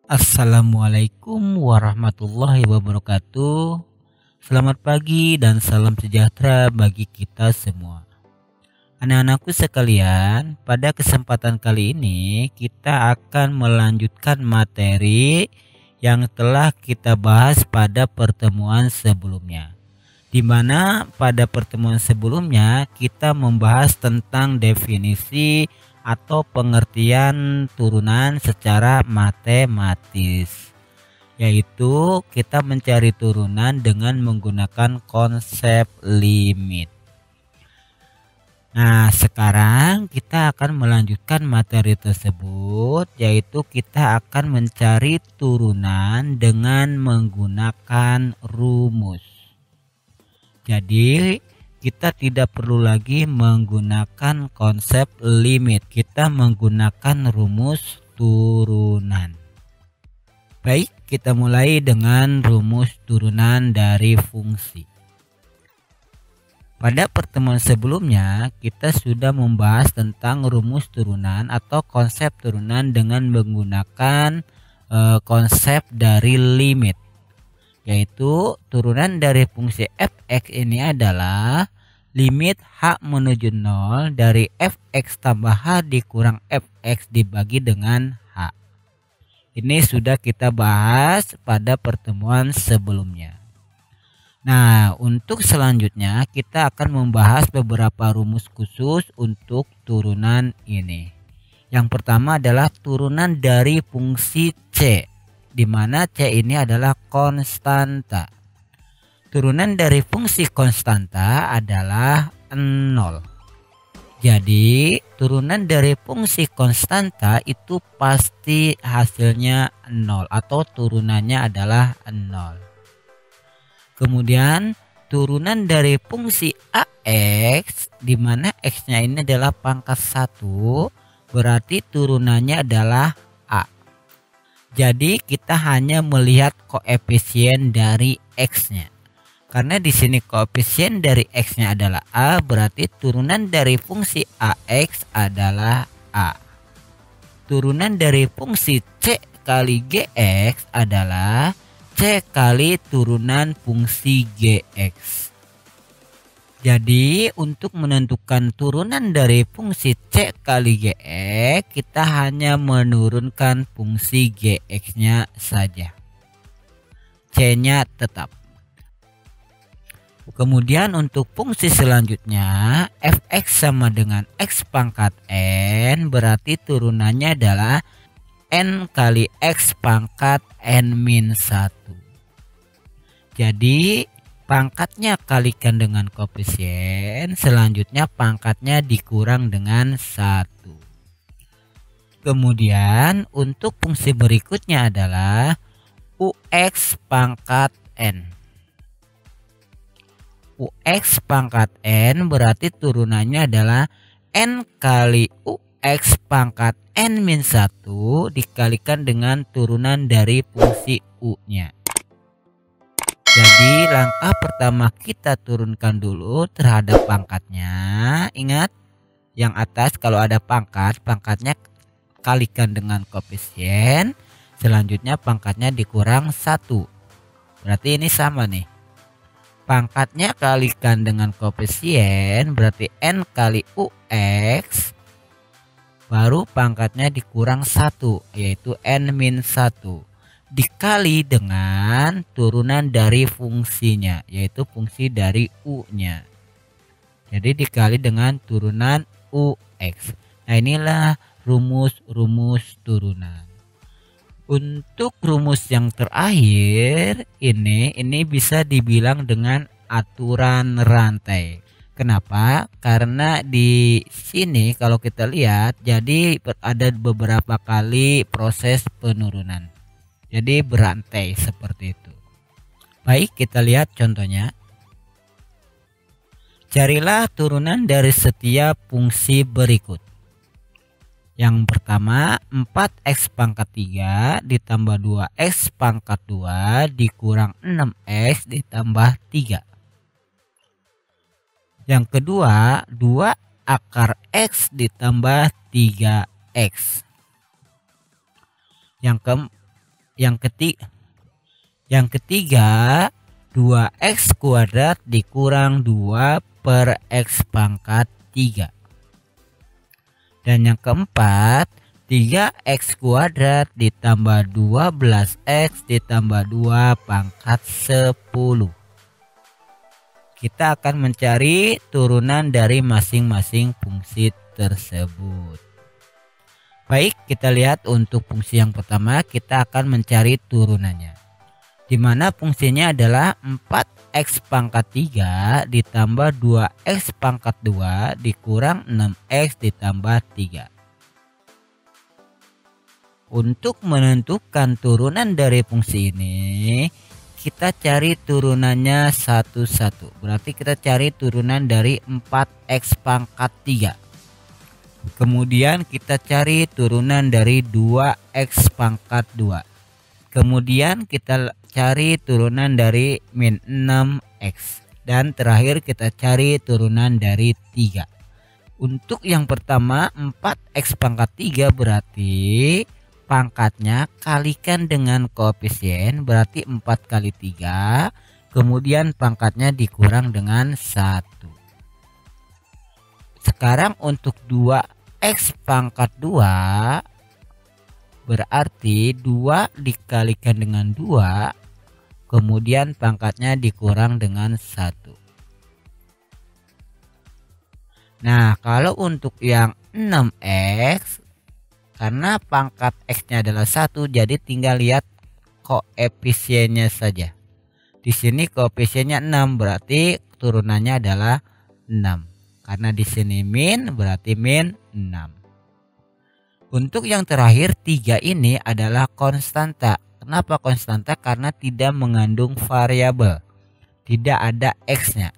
Assalamualaikum warahmatullahi wabarakatuh. Selamat pagi dan salam sejahtera bagi kita semua. Anak-anakku sekalian, pada kesempatan kali ini kita akan melanjutkan materi yang telah kita bahas pada pertemuan sebelumnya. Di mana pada pertemuan sebelumnya kita membahas tentang definisi atau pengertian turunan secara matematis, yaitu kita mencari turunan dengan menggunakan konsep limit. Nah, sekarang kita akan melanjutkan materi tersebut, yaitu kita akan mencari turunan dengan menggunakan rumus. Jadi kita tidak perlu lagi menggunakan konsep limit, kita menggunakan rumus turunan. Baik, kita mulai dengan rumus turunan dari fungsi. Pada pertemuan sebelumnya kita sudah membahas tentang rumus turunan atau konsep turunan dengan menggunakan konsep dari limit, yaitu turunan dari fungsi f(x) ini adalah limit h menuju 0 dari fx tambah h dikurang fx dibagi dengan h. Ini sudah kita bahas pada pertemuan sebelumnya. Nah, untuk selanjutnya kita akan membahas beberapa rumus khusus untuk turunan ini. Yang pertama adalah turunan dari fungsi c, di mana C ini adalah konstanta. Turunan dari fungsi konstanta adalah 0. Jadi turunan dari fungsi konstanta itu pasti hasilnya 0 atau turunannya adalah 0. Kemudian turunan dari fungsi AX, di mana X-nya ini adalah pangkat 1, berarti turunannya adalah A. Jadi kita hanya melihat koefisien dari X-nya. Karena di sini koefisien dari X-nya adalah A, berarti turunan dari fungsi AX adalah A. Turunan dari fungsi C kali GX adalah C kali turunan fungsi GX. Jadi untuk menentukan turunan dari fungsi C kali GX, kita hanya menurunkan fungsi GX-nya saja. C-nya tetap. Kemudian untuk fungsi selanjutnya, fx sama dengan x pangkat n, berarti turunannya adalah n kali x pangkat n-1. Jadi pangkatnya kalikan dengan koefisien, selanjutnya pangkatnya dikurang dengan 1. Kemudian untuk fungsi berikutnya adalah ux pangkat n. Ux pangkat n berarti turunannya adalah n kali ux pangkat n-1 dikalikan dengan turunan dari fungsi u-nya. Jadi langkah pertama kita turunkan dulu terhadap pangkatnya. Ingat, yang atas kalau ada pangkat, pangkatnya kalikan dengan koefisien, selanjutnya pangkatnya dikurang 1. Berarti ini sama nih. Pangkatnya kalikan dengan koefisien, berarti n kali ux, baru pangkatnya dikurang 1, yaitu n-1. Dikali dengan turunan dari fungsinya, yaitu fungsi dari u-nya. Jadi dikali dengan turunan ux. Nah, inilah rumus-rumus turunan. Untuk rumus yang terakhir ini bisa dibilang dengan aturan rantai. Kenapa? Karena di sini kalau kita lihat, jadi ada beberapa kali proses penurunan. Jadi berantai seperti itu. Baik, kita lihat contohnya. Carilah turunan dari setiap fungsi berikut. Yang pertama, 4x pangkat 3 ditambah 2x pangkat 2 dikurang 6x ditambah 3. Yang kedua, 2 akar x ditambah 3x. Yang Yang ketiga 2x kuadrat dikurang 2 per x pangkat 3. Dan yang keempat 3x kuadrat ditambah 12x ditambah 2 pangkat 10. Kita akan mencari turunan dari masing-masing fungsi tersebut. Baik, kita lihat untuk fungsi yang pertama kita akan mencari turunannya. Di mana fungsinya adalah 4x pangkat 3 ditambah 2x pangkat 2 dikurang 6x ditambah 3. Untuk menentukan turunan dari fungsi ini, kita cari turunannya satu-satu. Berarti kita cari turunan dari 4x pangkat 3. Kemudian kita cari turunan dari 2x pangkat 2. Kemudian kita cari turunan dari min 6x. Dan terakhir kita cari turunan dari 3. Untuk yang pertama 4x pangkat 3 berarti pangkatnya kalikan dengan koefisien, berarti 4 kali 3. Kemudian pangkatnya dikurang dengan 1. Sekarang untuk 2x pangkat 2 berarti 2 dikalikan dengan 2. Kemudian pangkatnya dikurang dengan 1. Nah, kalau untuk yang 6x, karena pangkat x-nya adalah 1, jadi tinggal lihat koefisiennya saja. Di sini koefisiennya 6, berarti turunannya adalah 6. Karena di sini min, berarti min 6. Untuk yang terakhir 3 ini adalah konstanta. Kenapa konstanta? Karena tidak mengandung variabel. Tidak ada x-nya.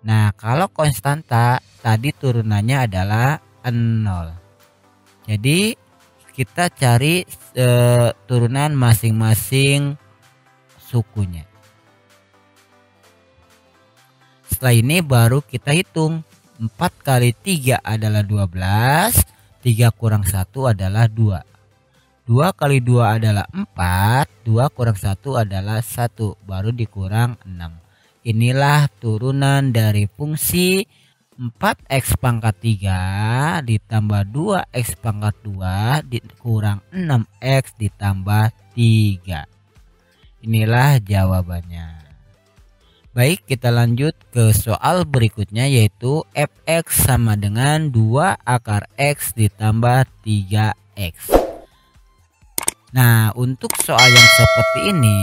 Nah, kalau konstanta tadi turunannya adalah 0. Jadi kita cari turunan masing-masing sukunya. Setelah ini baru kita hitung. 4 kali 3 adalah 12. 3 kurang 1 adalah 2. 2 kali 2 adalah 4. 2 kurang 1 adalah 1. Baru dikurang 6. Inilah turunan dari fungsi 4x pangkat 3 ditambah 2x pangkat 2 dikurang 6x ditambah 3. Inilah jawabannya. Baik, kita lanjut ke soal berikutnya, yaitu fx sama dengan 2 akar x ditambah 3x. Nah, untuk soal yang seperti ini,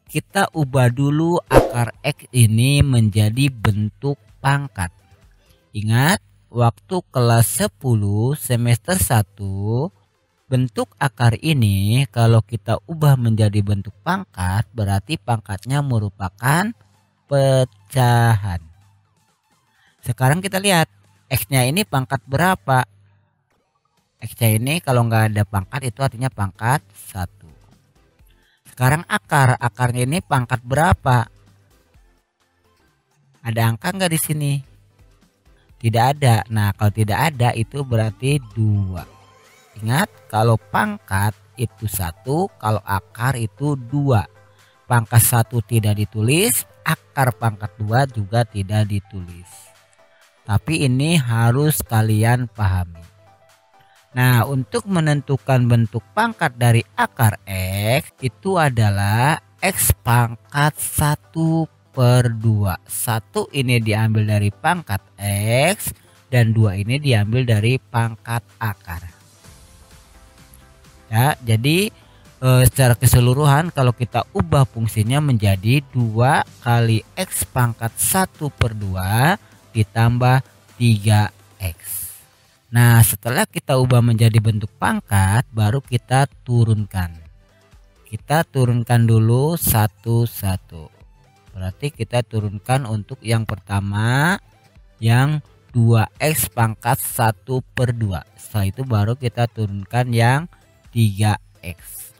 kita ubah dulu akar x ini menjadi bentuk pangkat. Ingat, waktu kelas 10 semester 1, bentuk akar ini kalau kita ubah menjadi bentuk pangkat, berarti pangkatnya merupakan pecahan. Sekarang kita lihat x-nya ini pangkat berapa. X-nya ini kalau nggak ada pangkat itu artinya pangkat 1. Sekarang akarnya ini pangkat berapa? Ada angka nggak di sini? Tidak ada. Nah, kalau tidak ada itu berarti 2. Ingat, kalau pangkat itu 1, kalau akar itu 2. Pangkat 1 tidak ditulis, akar pangkat 2 juga tidak ditulis. Tapi ini harus kalian pahami. Nah, untuk menentukan bentuk pangkat dari akar x itu adalah x pangkat 1 per 2. 1 ini diambil dari pangkat x dan 2 ini diambil dari pangkat akar. Ya, jadi secara keseluruhan kalau kita ubah fungsinya menjadi 2 kali x pangkat 1 per 2 ditambah 3x. Nah, setelah kita ubah menjadi bentuk pangkat, baru kita turunkan. Kita turunkan dulu satu-satu. Berarti kita turunkan untuk yang pertama yang 2x pangkat 1 per 2. Setelah itu baru kita turunkan yang 3x.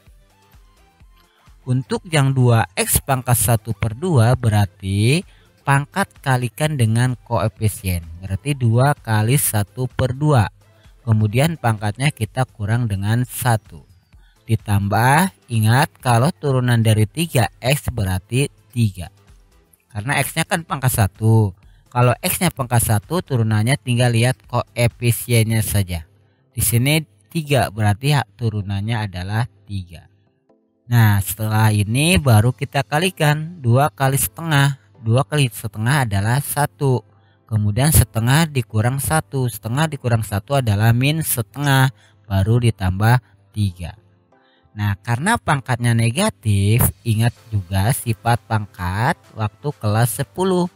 Untuk yang 2x pangkat 1 per 2 berarti pangkat kalikan dengan koefisien. Berarti 2 kali 1 per 2. Kemudian pangkatnya kita kurang dengan 1. ditambah, ingat kalau turunan dari 3x berarti 3. Karena x-nya kan pangkat 1. Kalau x-nya pangkat 1, turunannya tinggal lihat koefisiennya saja. Di sini 3 berarti turunannya adalah 3. Nah, setelah ini baru kita kalikan 2 kali setengah. 2 kali setengah adalah 1. Kemudian setengah dikurang 1. Setengah dikurang 1 adalah min setengah. Baru ditambah 3. Nah, karena pangkatnya negatif, ingat juga sifat pangkat waktu kelas 10.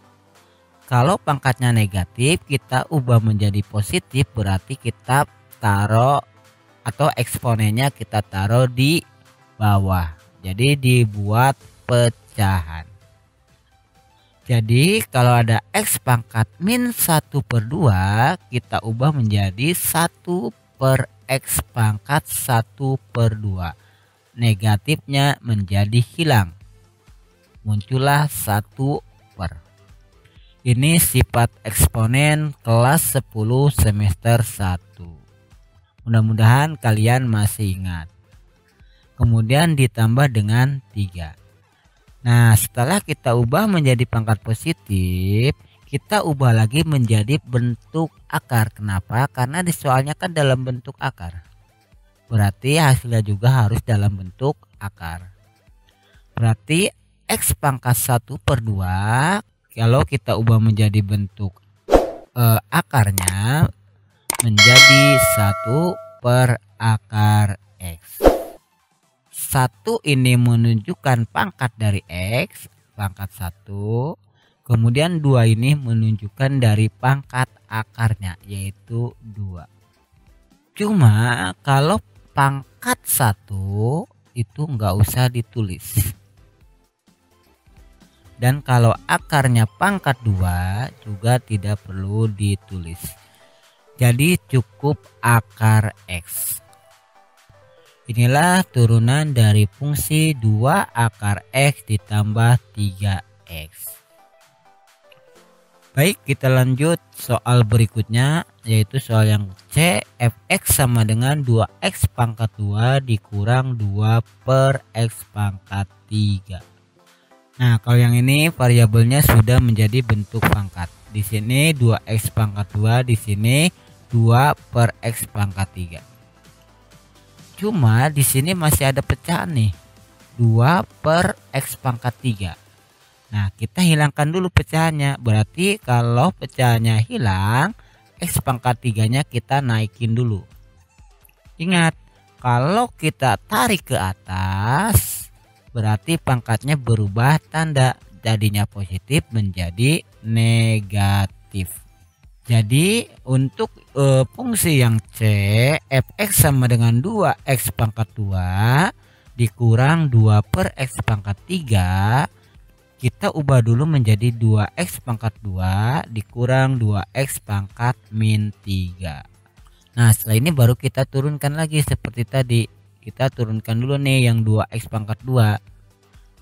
Kalau pangkatnya negatif, kita ubah menjadi positif, berarti kita taruh atau eksponennya kita taruh di bawah. Jadi dibuat pecahan. Jadi kalau ada x pangkat min 1/2, kita ubah menjadi 1 per x pangkat 1/2. Negatifnya menjadi hilang. Muncullah 1 per. Ini sifat eksponen kelas 10 semester 1. Mudah-mudahan kalian masih ingat. Kemudian ditambah dengan 3. Nah, setelah kita ubah menjadi pangkat positif, kita ubah lagi menjadi bentuk akar. Kenapa? Karena di soalnya kan dalam bentuk akar. Berarti hasilnya juga harus dalam bentuk akar. Berarti x pangkat 1/2 kalau kita ubah menjadi bentuk akarnya menjadi 1 per akar x. 1 ini menunjukkan pangkat dari x, pangkat 1. Kemudian 2 ini menunjukkan dari pangkat akarnya, yaitu 2. Cuma kalau pangkat 1 itu nggak usah ditulis. Dan kalau akarnya pangkat 2 juga tidak perlu ditulis. Jadi cukup akar x. Inilah turunan dari fungsi 2 akar x ditambah 3x. Baik, kita lanjut soal berikutnya, yaitu soal yang C. Fx sama dengan 2x pangkat 2 dikurang 2 per x pangkat 3. Nah, kalau yang ini variabelnya sudah menjadi bentuk pangkat. Di sini 2x pangkat 2, di sini 2 per x pangkat 3. Cuma di sini masih ada pecahan nih. 2 per x pangkat 3. Nah, kita hilangkan dulu pecahannya. Berarti kalau pecahannya hilang, x pangkat 3-nya kita naikin dulu. Ingat, kalau kita tarik ke atas, berarti pangkatnya berubah tanda. Jadinya positif menjadi negatif. Jadi untuk fungsi yang C, fx sama dengan 2x pangkat 2 dikurang 2 per x pangkat 3. Kita ubah dulu menjadi 2x pangkat 2 dikurang 2x pangkat min 3. Nah, setelah ini baru kita turunkan lagi seperti tadi. Kita turunkan dulu nih yang 2x pangkat 2.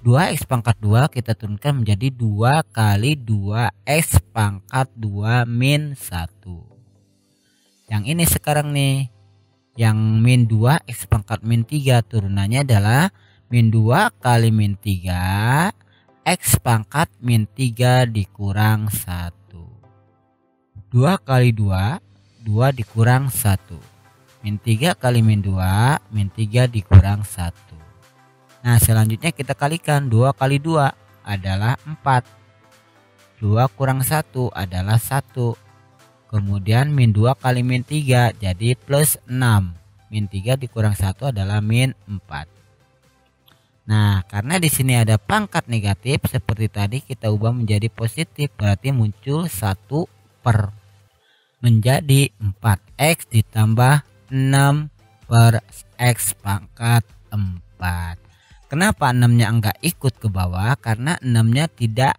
2x pangkat 2 kita turunkan menjadi 2 kali 2x pangkat 2 min 1. Yang ini sekarang nih. Yang min 2x pangkat min 3 turunannya adalah min 2 kali min 3 x pangkat min 3 dikurang 1. 2 kali 2, 2 dikurang 1. Min 3 kali min 2, min 3 dikurang 1. Nah, selanjutnya kita kalikan. 2 kali 2 adalah 4. 2 kurang 1 adalah 1. Kemudian min 2 kali min 3 jadi plus 6. Min 3 dikurang 1 adalah min 4. Nah, karena di sini ada pangkat negatif seperti tadi, kita ubah menjadi positif, berarti muncul 1 per menjadi 4x ditambah 6 per x pangkat 4. Kenapa 6-nya enggak ikut ke bawah? Karena 6-nya tidak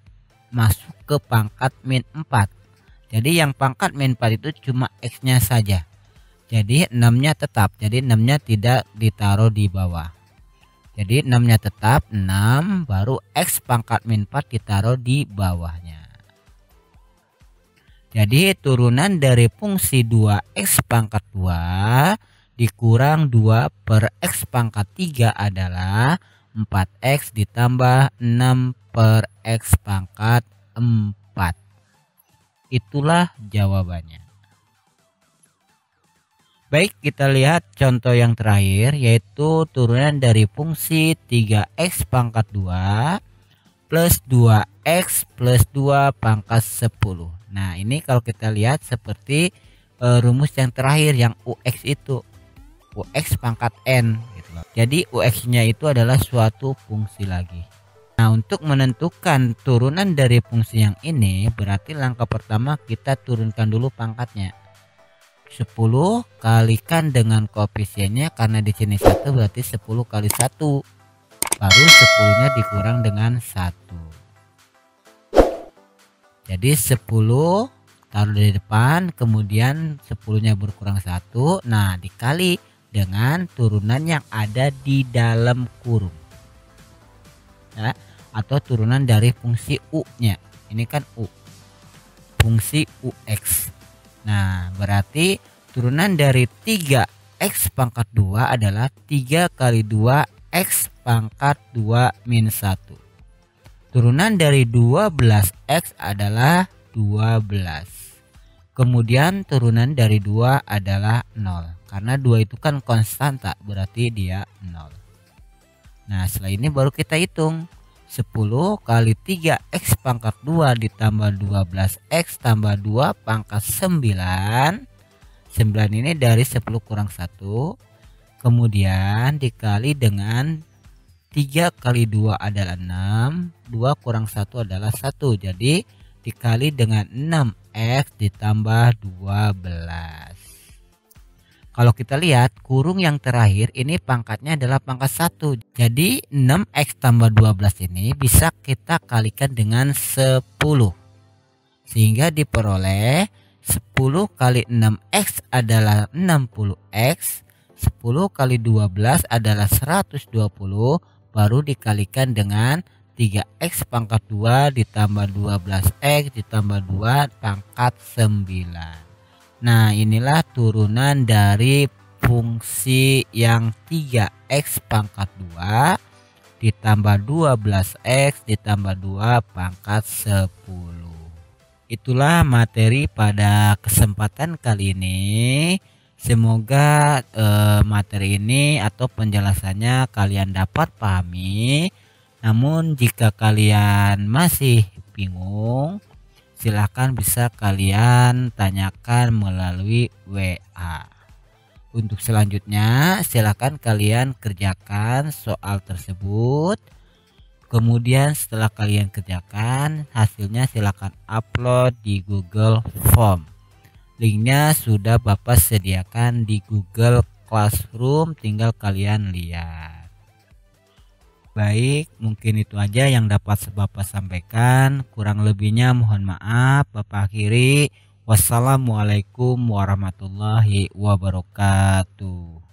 masuk ke pangkat min 4. Jadi yang pangkat min 4 itu cuma x-nya saja. Jadi 6-nya tetap. Jadi 6-nya tidak ditaruh di bawah. Jadi 6-nya tetap 6, baru x pangkat min 4 ditaruh di bawahnya. Jadi turunan dari fungsi 2x pangkat 2 dikurang 2 per X pangkat 3 adalah 4X ditambah 6 per X pangkat 4. Itulah jawabannya. Baik, kita lihat contoh yang terakhir, yaitu turunan dari fungsi 3X pangkat 2 plus 2X plus 2 pangkat 10. Nah, ini kalau kita lihat seperti rumus yang terakhir yang UX itu. UX pangkat N gitu loh. Jadi UX-nya itu adalah suatu fungsi lagi. Nah, untuk menentukan turunan dari fungsi yang ini, berarti langkah pertama kita turunkan dulu pangkatnya. 10 kalikan dengan koefisiennya, karena di sini 1 berarti 10 kali 1. Baru 10-nya dikurang dengan 1. Jadi 10 taruh di depan, kemudian 10-nya berkurang 1. Nah, dikali dengan turunan yang ada di dalam kurung. Ya, atau turunan dari fungsi U-nya. Ini kan U. Fungsi UX. Nah, berarti turunan dari 3X pangkat 2 adalah 3 kali 2X pangkat 2 min 1. Turunan dari 12X adalah 12. Kemudian turunan dari 2 adalah 0. Karena 2 itu kan konstanta, berarti dia 0. Nah, setelah ini baru kita hitung. 10 kali 3X pangkat 2 ditambah 12X tambah 2 pangkat 9. 9 ini dari 10 kurang 1. Kemudian dikali dengan 3 kali 2 adalah 6. 2 kurang 1 adalah 1. Jadi dikali dengan 6X ditambah 12. Kalau kita lihat kurung yang terakhir ini pangkatnya adalah pangkat 1. Jadi 6X tambah 12 ini bisa kita kalikan dengan 10. Sehingga diperoleh 10 kali 6X adalah 60X. 10 kali 12 adalah 120. Baru dikalikan dengan 3X pangkat 2 ditambah 12X ditambah 2 pangkat 9. Nah, inilah turunan dari fungsi yang 3X pangkat 2 ditambah 12X ditambah 2 pangkat 10. Itulah materi pada kesempatan kali ini. Semoga materi ini atau penjelasannya kalian dapat pahami. Namun jika kalian masih bingung, silahkan bisa kalian tanyakan melalui WA. Untuk selanjutnya silahkan kalian kerjakan soal tersebut. Kemudian setelah kalian kerjakan, hasilnya silahkan upload di Google Form. Linknya sudah Bapak sediakan di Google Classroom, tinggal kalian lihat. Baik, mungkin itu aja yang dapat Bapak sampaikan. Kurang lebihnya mohon maaf. Bapak akhiri. Wassalamualaikum warahmatullahi wabarakatuh.